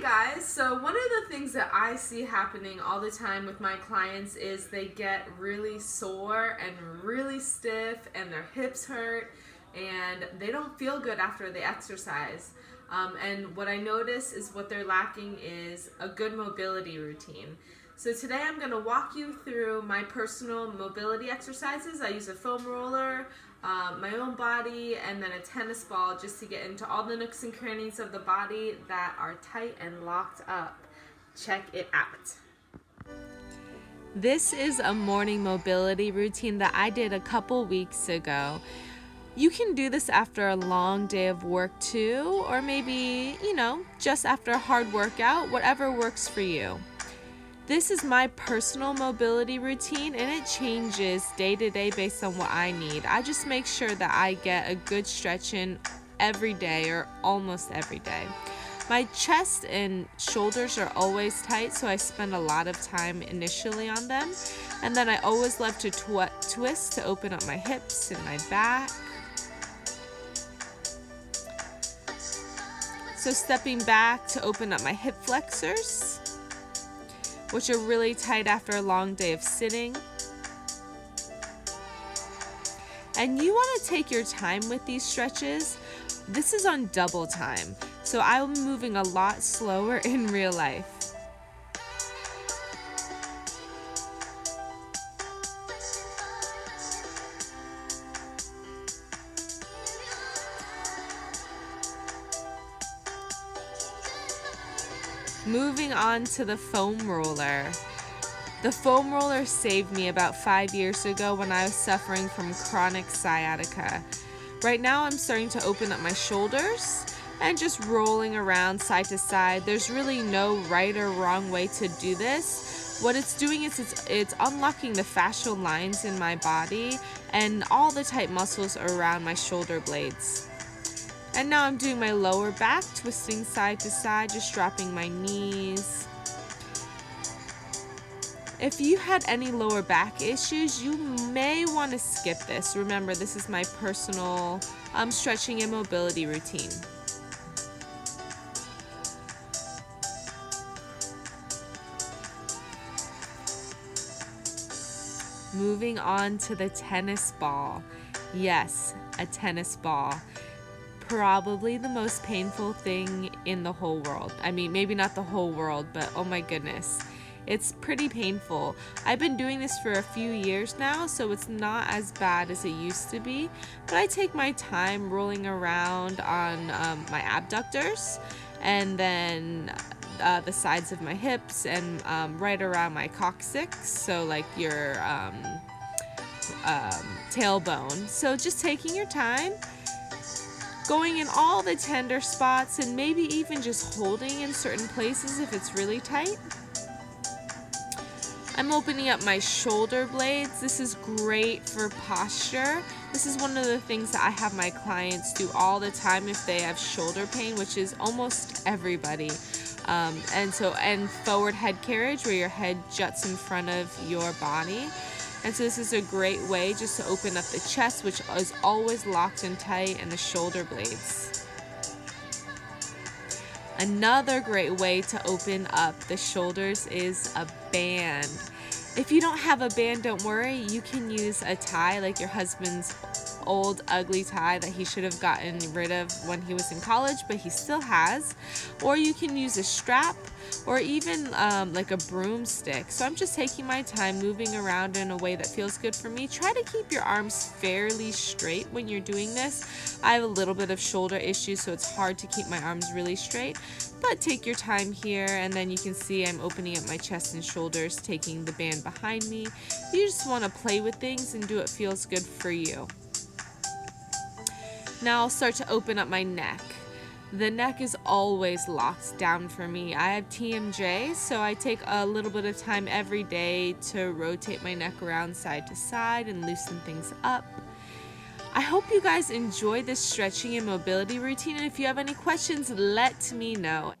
Guys, so one of the things that I see happening all the time with my clients is they get really sore and really stiff and their hips hurt and they don't feel good after they exercise. And what I notice is what they're lacking is a good mobility routine. So today I'm going to walk you through my personal mobility exercises. I use a foam roller, my own body, and then a tennis ball just to get into all the nooks and crannies of the body that are tight and locked up. Check it out. This is a morning mobility routine that I did a couple weeks ago. You can do this after a long day of work too, or maybe, just after a hard workout, whatever works for you. This is my personal mobility routine and it changes day to day based on what I need. I just make sure that I get a good stretch in every day or almost every day. My chest and shoulders are always tight, so I spend a lot of time initially on them. And then I always love to twist to open up my hips and my back. So stepping back to open up my hip flexors, which are really tight after a long day of sitting. And you want to take your time with these stretches. This is on double time, so I'm moving a lot slower in real life. Moving on to the foam roller. The foam roller saved me about 5 years ago when I was suffering from chronic sciatica. Right now I'm starting to open up my shoulders and just rolling around side to side. There's really no right or wrong way to do this. What it's doing is it's unlocking the fascial lines in my body and all the tight muscles around my shoulder blades. And now I'm doing my lower back, twisting side to side, just dropping my knees. If you had any lower back issues, you may want to skip this. Remember, this is my personal stretching and mobility routine. Moving on to the tennis ball. Yes, a tennis ball. Probably the most painful thing in the whole world. I mean, maybe not the whole world, but oh my goodness. It's pretty painful. I've been doing this for a few years now, so it's not as bad as it used to be. But I take my time rolling around on my abductors and then the sides of my hips and right around my coccyx, so like your tailbone. So just taking your time, going in all the tender spots and maybe even just holding in certain places if it's really tight. I'm opening up my shoulder blades. This is great for posture. This is one of the things that I have my clients do all the time if they have shoulder pain, which is almost everybody. And forward head carriage, where your head juts in front of your body. And so this is a great way just to open up the chest, which is always locked and tight, and the shoulder blades. Another great way to open up the shoulders is a band. If you don't have a band, don't worry. You can use a tie, like your husband's old ugly tie that he should have gotten rid of when he was in college, but he still has. Or you can use a strap or even like a broomstick. So I'm just taking my time moving around in a way that feels good for me. Try to keep your arms fairly straight when you're doing this. I have a little bit of shoulder issues, so it's hard to keep my arms really straight, but take your time here, and then you can see I'm opening up my chest and shoulders, taking the band behind me. You just want to play with things and do what feels good for you. Now I'll start to open up my neck. The neck is always locked down for me. I have TMJ, so I take a little bit of time every day to rotate my neck around side to side and loosen things up. I hope you guys enjoy this stretching and mobility routine, and if you have any questions, let me know.